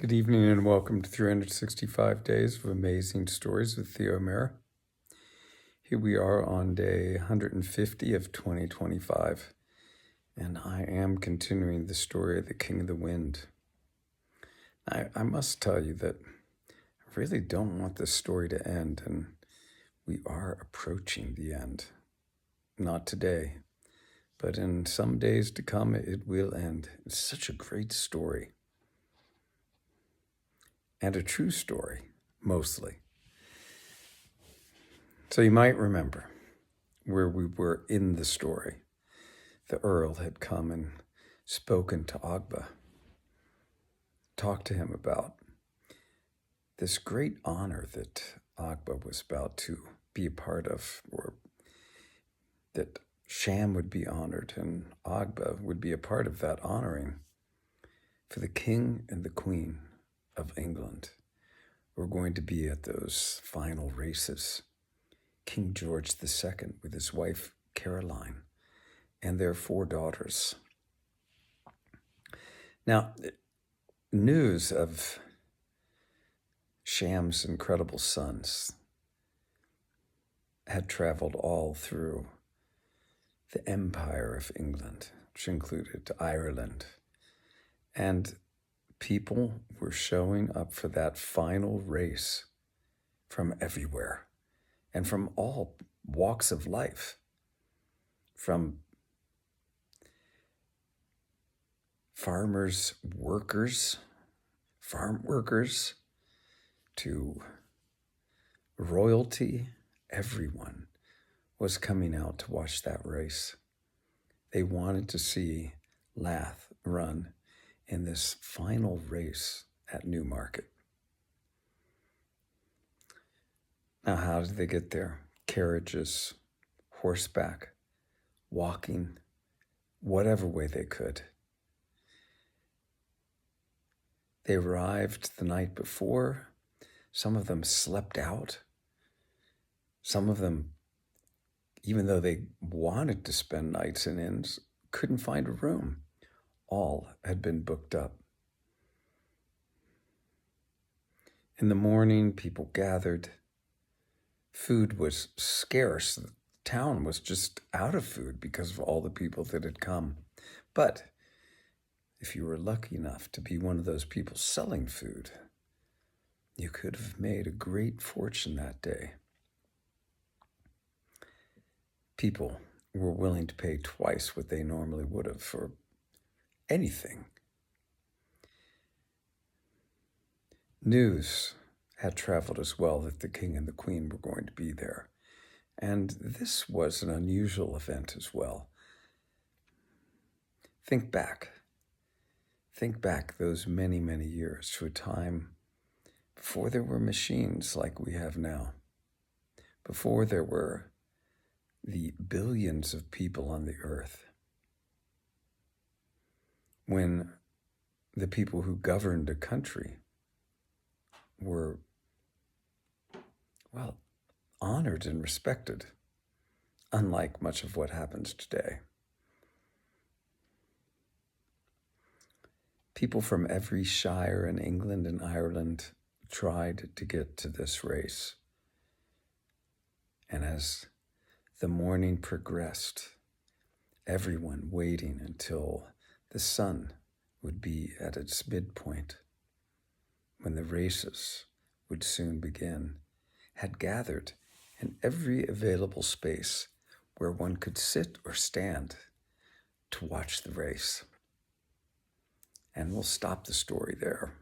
Good evening and welcome to 365 Days of Amazing Stories with Theo Mera. Here we are on day 150 of 2025, and I am continuing the story of the King of the Wind. I must tell you that I really don't want this story to end, and we are approaching the end. Not today, but in some days to come it will end. It's such a great story. And a true story, mostly. So you might remember where we were in the story. The Earl had come and spoken to Ogba, talked to him about this great honor that Ogba was about to be a part of, or that Sham would be honored and Ogba would be a part of that honoring. For the King and the Queen of England were going to be at those final races. King George II with his wife Caroline and their 4 daughters. Now, news of Sham's incredible sons had traveled all through the Empire of England, which included Ireland, and people were showing up for that final race from everywhere and from all walks of life, from farmers, workers, farm workers, to royalty. Everyone was coming out to watch that race. They wanted to see Lath run in this final race at Newmarket. Now, how did they get there? Carriages, horseback, walking, whatever way they could. They arrived the night before. Some of them slept out. Some of them, even though they wanted to spend nights in inns, couldn't find a room. All had been booked up. In the morning, people gathered. Food was scarce. The town was just out of food because of all the people that had come. But if you were lucky enough to be one of those people selling food, you could have made a great fortune that day. People were willing to pay twice what they normally would have for anything. News had traveled as well that the King and the Queen were going to be there. And this was an unusual event as well. Think back those many, many years to a time before there were machines like we have now, before there were the billions of people on the earth, when the people who governed a country were, well, honored and respected, unlike much of what happens today. People from every shire in England and Ireland tried to get to this race. And as the morning progressed, everyone waiting until the sun would be at its midpoint, when the races would soon begin, had gathered in every available space where one could sit or stand to watch the race. And we'll stop the story there.